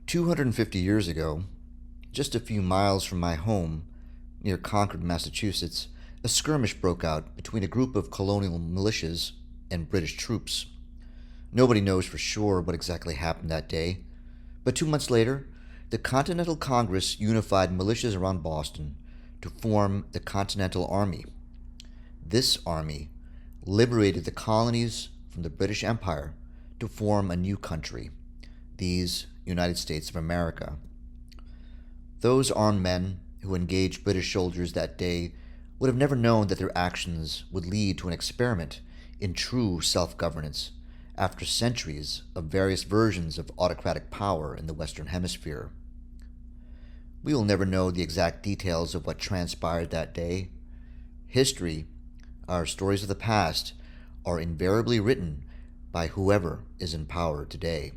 250 years ago, just a few miles from my home, near Concord, Massachusetts, a skirmish broke out between a group of colonial militias and British troops. Nobody knows for sure what exactly happened that day, but 2 months later, the Continental Congress unified militias around Boston to form the Continental Army. This army liberated the colonies from the British Empire to form a new country, these United States of America. Those armed men who engaged British soldiers that day would have never known that their actions would lead to an experiment in true self-governance after centuries of various versions of autocratic power in the Western Hemisphere. We will never know the exact details of what transpired that day. History, our stories of the past, are invariably written by whoever is in power today.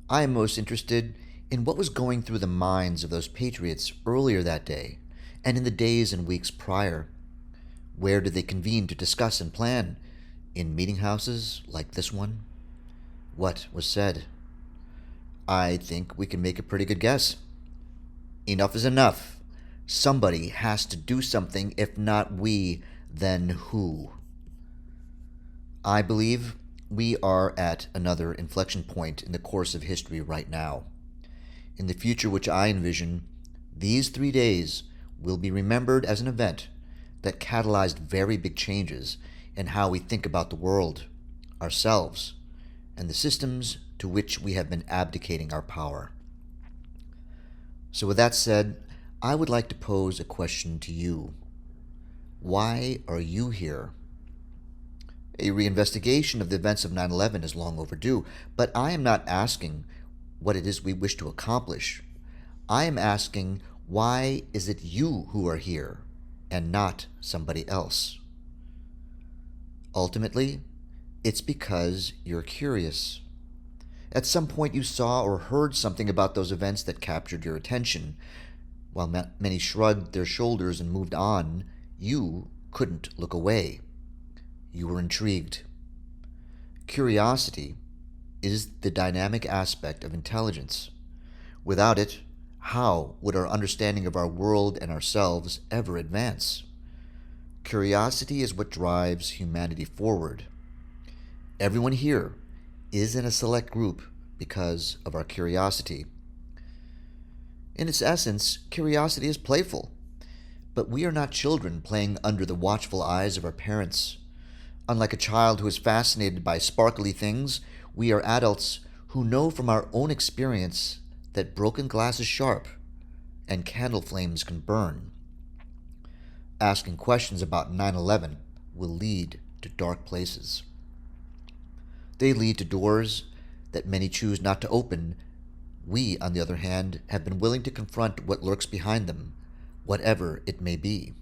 I am most interested in what was going through the minds of those patriots earlier that day and in the days and weeks prior. Where did they convene to discuss and plan? In meeting houses like this one? What was said? I think we can make a pretty good guess. Enough is enough. Somebody has to do something. If not we, then who? I believe we are at another inflection point in the course of history right now. In the future which I envision, these 3 days will be remembered as an event that catalyzed very big changes in how we think about the world, ourselves, and the systems to which we have been abdicating our power. So with that said, I would like to pose a question to you. Why are you here? A reinvestigation of the events of 9/11 is long overdue, but I am not asking what it is we wish to accomplish. I am asking, why is it you who are here and not somebody else? Ultimately, it's because you're curious. At some point you saw or heard something about those events that captured your attention. While many shrugged their shoulders and moved on, you couldn't look away. You were intrigued. Curiosity is the dynamic aspect of intelligence. Without it, how would our understanding of our world and ourselves ever advance? Curiosity is what drives humanity forward. Everyone here is in a select group because of our curiosity. In its essence, curiosity is playful, but we are not children playing under the watchful eyes of our parents. Unlike a child who is fascinated by sparkly things, we are adults who know from our own experience that broken glass is sharp and candle flames can burn. Asking questions about 9/11 will lead to dark places. They lead to doors that many choose not to open. We, on the other hand, have been willing to confront what lurks behind them, whatever it may be.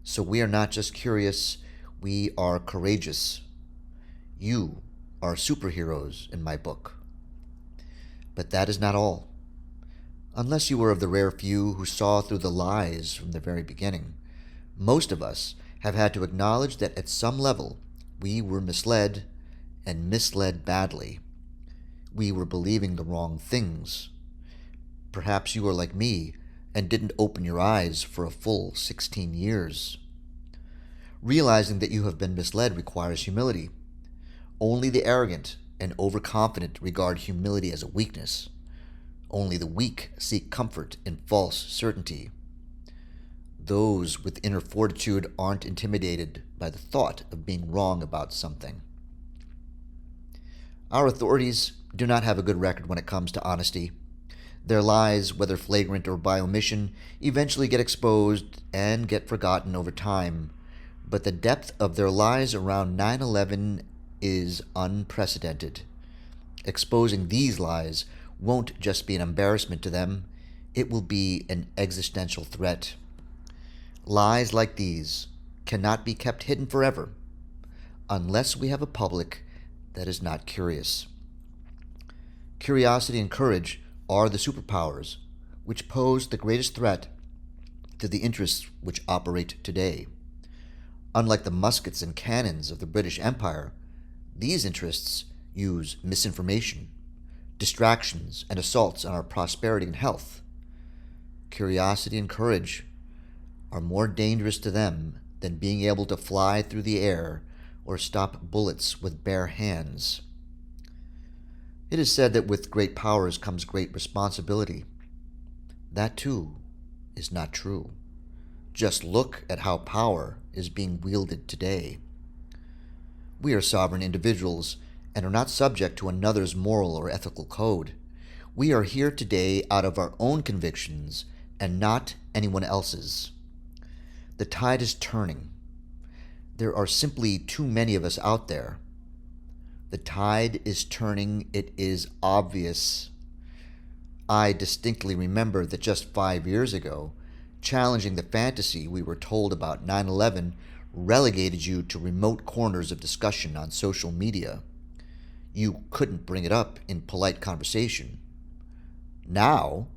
So we are not just curious, we are courageous. You are superheroes in my book. But that is not all. Unless you were of the rare few who saw through the lies from the very beginning, most of us have had to acknowledge that at some level we were misled, and misled badly. We were believing the wrong things. Perhaps you are like me and didn't open your eyes for a full 16 years. Realizing that you have been misled requires humility. Only the arrogant and overconfident regard humility as a weakness. Only the weak seek comfort in false certainty. Those with inner fortitude aren't intimidated by the thought of being wrong about something. Our authorities do not have a good record when it comes to honesty. Their lies, whether flagrant or by omission, eventually get exposed and get forgotten over time. But the depth of their lies around 9/11 is unprecedented. Exposing these lies won't just be an embarrassment to them, it will be an existential threat. Lies like these cannot be kept hidden forever unless we have a public that is not curious. Curiosity and courage are the superpowers which pose the greatest threat to the interests which operate today. Unlike the muskets and cannons of the British Empire, these interests use misinformation, distractions, and assaults on our prosperity and health. Curiosity and courage are more dangerous to them than being able to fly through the air or stop bullets with bare hands. It is said that with great powers comes great responsibility. That, too, is not true. Just look at how power is being wielded today. We are sovereign individuals and are not subject to another's moral or ethical code. We are here today out of our own convictions and not anyone else's. The tide is turning. There are simply too many of us out there. The tide is turning. It is obvious. I distinctly remember that just 5 years ago, challenging the fantasy we were told about 9/11 relegated you to remote corners of discussion on social media. You couldn't bring it up in polite conversation. Now,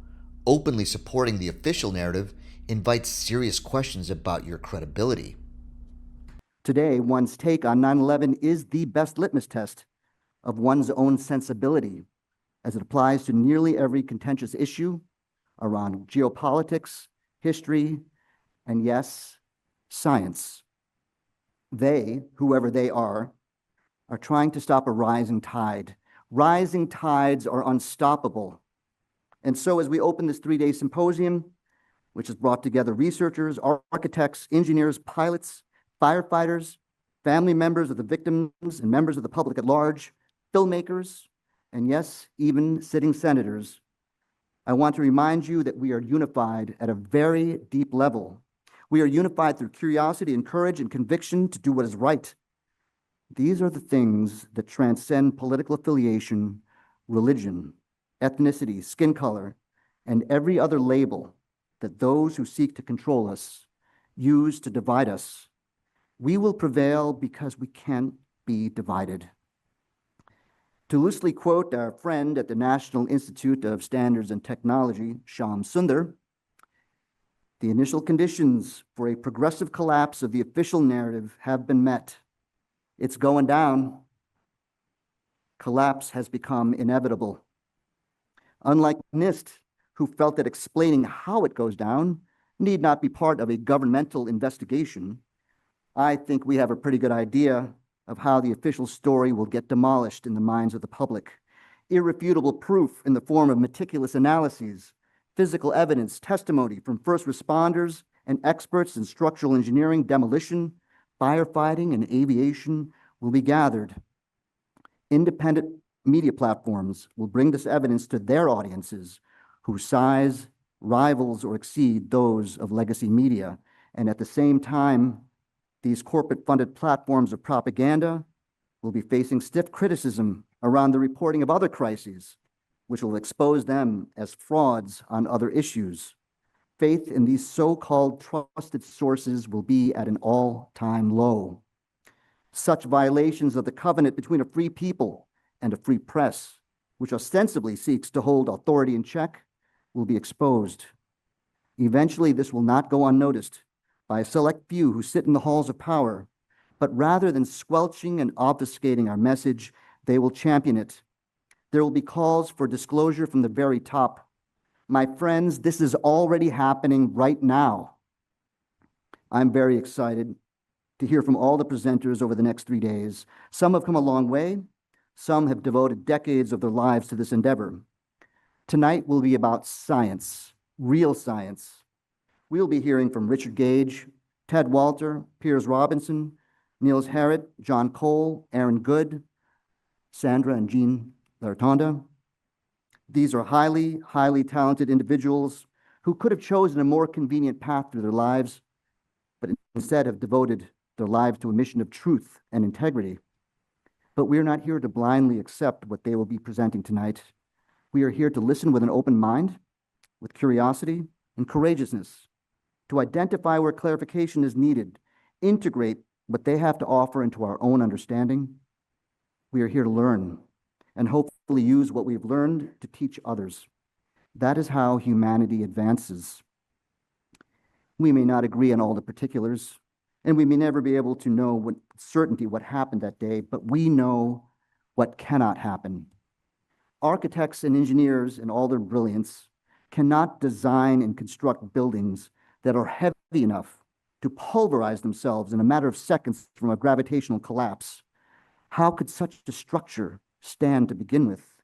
openly supporting the official narrative invites serious questions about your credibility. Today, one's take on 9/11 is the best litmus test of one's own sensibility as it applies to nearly every contentious issue around geopolitics, history, and yes, science. They, whoever they are trying to stop a rising tide. Rising tides are unstoppable. And so as we open this 3-day symposium, which has brought together researchers, architects, engineers, pilots, firefighters, family members of the victims and members of the public at large, filmmakers, and yes, even sitting senators, I want to remind you that we are unified at a very deep level. We are unified through curiosity and courage and conviction to do what is right. These are the things that transcend political affiliation, religion, ethnicity, skin color, and every other label that those who seek to control us use to divide us. We will prevail because we can't be divided. To loosely quote our friend at the National Institute of Standards and Technology, Shyam Sundar, the initial conditions for a progressive collapse of the official narrative have been met. It's going down. Collapse has become inevitable. Unlike NIST, who felt that explaining how it goes down need not be part of a governmental investigation, I think we have a pretty good idea of how the official story will get demolished in the minds of the public. Irrefutable proof in the form of meticulous analyses, physical evidence, testimony from first responders and experts in structural engineering, demolition, firefighting, and aviation will be gathered. Independent media platforms will bring this evidence to their audiences, whose size rivals or exceed those of legacy media. And at the same time, these corporate-funded platforms of propaganda will be facing stiff criticism around the reporting of other crises, which will expose them as frauds on other issues. Faith in these so-called trusted sources will be at an all-time low. Such violations of the covenant between a free people and a free press, which ostensibly seeks to hold authority in check, will be exposed. Eventually, this will not go unnoticed by a select few who sit in the halls of power, but rather than squelching and obfuscating our message, they will champion it. There will be calls for disclosure from the very top. My friends, this is already happening right now. I'm very excited to hear from all the presenters over the next 3 days. Some have come a long way. Some have devoted decades of their lives to this endeavor. Tonight will be about science, real science. We'll be hearing from Richard Gage, Ted Walter, Piers Robinson, Niels Harrit, John Cole, Aaron Good, Sandra and Jean Lartonda. These are highly, highly talented individuals who could have chosen a more convenient path through their lives, but instead have devoted their lives to a mission of truth and integrity. But we're not here to blindly accept what they will be presenting tonight. We are here to listen with an open mind, with curiosity and courageousness, to identify where clarification is needed, integrate what they have to offer into our own understanding. We are here to learn and hopefully use what we've learned to teach others. That is how humanity advances. We may not agree on all the particulars, and we may never be able to know with certainty what happened that day, but we know what cannot happen. Architects and engineers, in all their brilliance, cannot design and construct buildings that are heavy enough to pulverize themselves in a matter of seconds from a gravitational collapse. How could such a structure stand to begin with?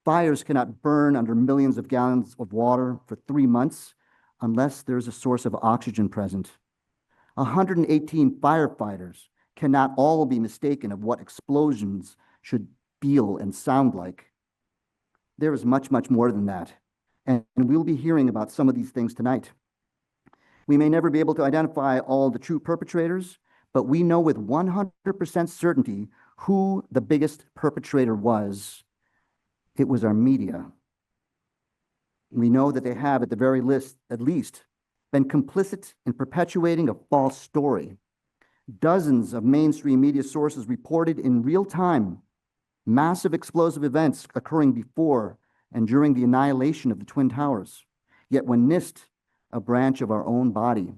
Fires cannot burn under millions of gallons of water for 3 months unless there's a source of oxygen present. 118 firefighters cannot all be mistaken of what explosions should feel and sound like. There is much, much more than that. And we'll be hearing about some of these things tonight. We may never be able to identify all the true perpetrators, but we know with 100% certainty who the biggest perpetrator was. It was our media. We know that they have, at the very least, been complicit in perpetuating a false story. Dozens of mainstream media sources reported in real time massive explosive events occurring before and during the annihilation of the Twin Towers. Yet when NIST, a branch of our own body,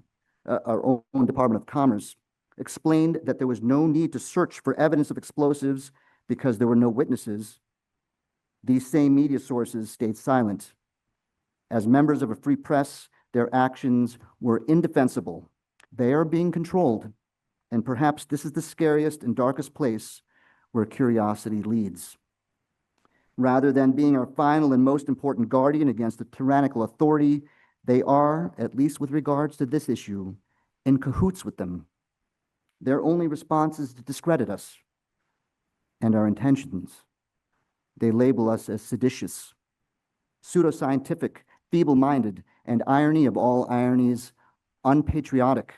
our own Department of Commerce, explained that there was no need to search for evidence of explosives because there were no witnesses, these same media sources stayed silent. As members of a free press, their actions were indefensible. They are being controlled, and perhaps this is the scariest and darkest place where curiosity leads. Rather than being our final and most important guardian against a tyrannical authority, they are, at least with regards to this issue, in cahoots with them. Their only response is to discredit us and our intentions. They label us as seditious, pseudoscientific, feeble-minded, and irony of all ironies, unpatriotic.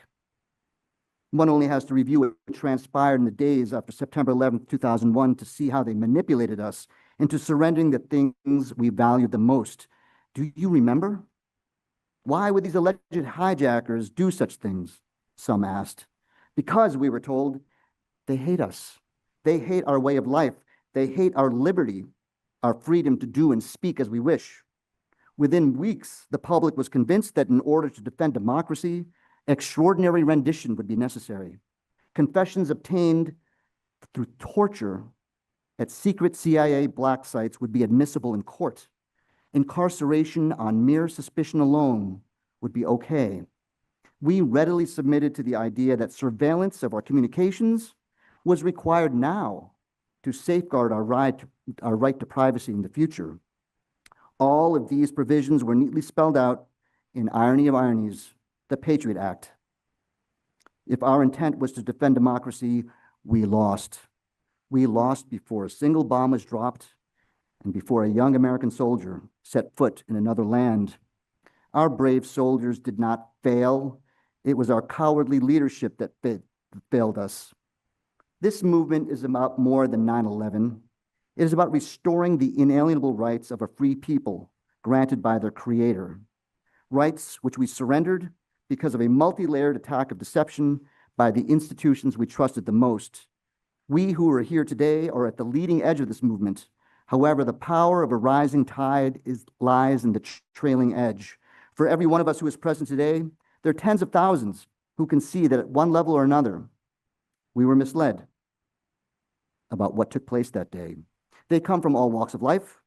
One only has to review what transpired in the days after September 11th, 2001 to see how they manipulated us into surrendering the things we valued the most. Do you remember? Why would these alleged hijackers do such things? Some asked. Because, we were told, they hate us. They hate our way of life. They hate our liberty, our freedom to do and speak as we wish. Within weeks, the public was convinced that in order to defend democracy, extraordinary rendition would be necessary. Confessions obtained through torture at secret CIA black sites would be admissible in court. Incarceration on mere suspicion alone would be okay. We readily submitted to the idea that surveillance of our communications was required now to safeguard our right to privacy in the future. All of these provisions were neatly spelled out in irony of ironies, the Patriot Act. If our intent was to defend democracy, we lost. We lost before a single bomb was dropped and before a young American soldier set foot in another land. Our brave soldiers did not fail. It was our cowardly leadership that failed us. This movement is about more than 9/11. It is about restoring the inalienable rights of a free people granted by their creator. Rights which we surrendered because of a multi-layered attack of deception by the institutions we trusted the most. We who are here today are at the leading edge of this movement. However, the power of a rising tide lies in the trailing edge. For every one of us who is present today, there are tens of thousands who can see that at one level or another, we were misled about what took place that day. They come from all walks of life,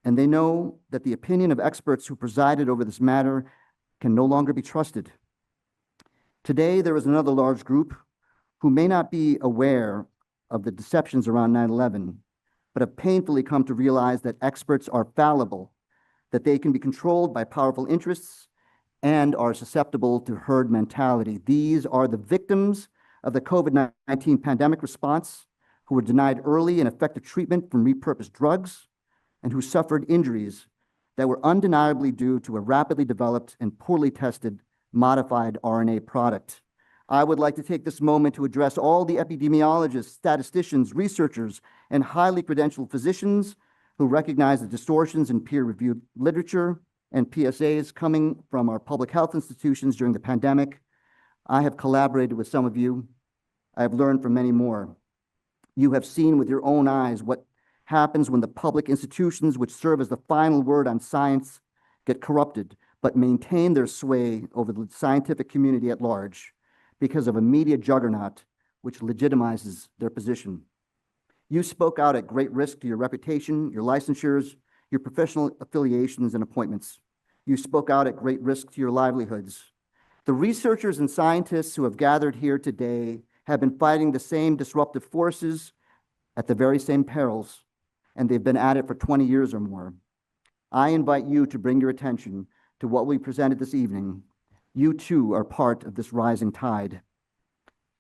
and they know that the opinion of experts who presided over this matter can no longer be trusted. Today, there is another large group who may not be aware of the deceptions around 9/11, but have painfully come to realize that experts are fallible, that they can be controlled by powerful interests, and are susceptible to herd mentality. These are the victims of the COVID-19 pandemic response, who were denied early and effective treatment from repurposed drugs, and who suffered injuries that were undeniably due to a rapidly developed and poorly tested modified RNA product. I would like to take this moment to address all the epidemiologists, statisticians, researchers, and highly credentialed physicians who recognize the distortions in peer-reviewed literature and PSAs coming from our public health institutions during the pandemic. I have collaborated with some of you. I have learned from many more. You have seen with your own eyes what happens when the public institutions which serve as the final word on science get corrupted, but maintain their sway over the scientific community at large because of a media juggernaut which legitimizes their position. You spoke out at great risk to your reputation, your licensures, your professional affiliations and appointments. You spoke out at great risk to your livelihoods. The researchers and scientists who have gathered here today have been fighting the same disruptive forces at the very same perils, and they've been at it for 20 years or more. I invite you to bring your attention to what we presented this evening. You too are part of this rising tide.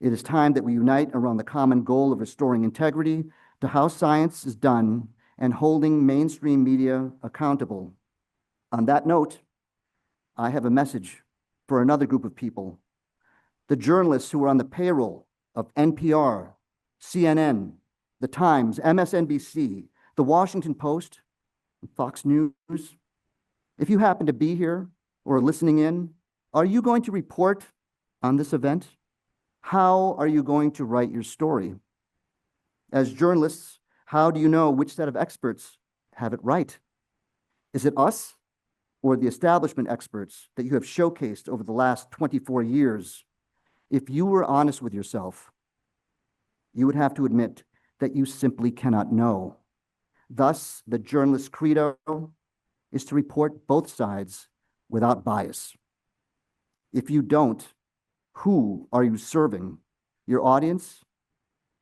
It is time that we unite around the common goal of restoring integrity to how science is done and holding mainstream media accountable. On that note, I have a message for another group of people. The journalists who are on the payroll of NPR, CNN, The Times, MSNBC, The Washington Post, and Fox News. If you happen to be here or listening in, are you going to report on this event? How are you going to write your story? As journalists, how do you know which set of experts have it right? Is it us or the establishment experts that you have showcased over the last 24 years? If you were honest with yourself, you would have to admit that you simply cannot know. Thus, the journalist's credo is to report both sides without bias. If you don't, who are you serving? Your audience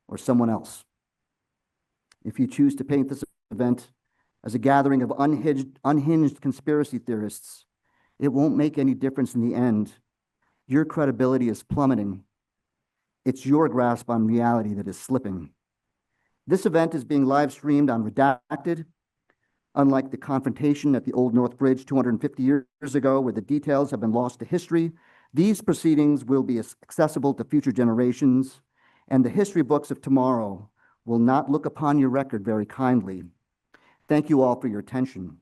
or someone else? If you choose to paint this event as a gathering of unhinged conspiracy theorists, it won't make any difference in the end. Your credibility is plummeting. It's your grasp on reality that is slipping. This event is being live streamed on Redacted. Unlike the confrontation at the Old North Bridge 250 years ago, where the details have been lost to history, these proceedings will be accessible to future generations, and the history books of tomorrow will not look upon your record very kindly. Thank you all for your attention.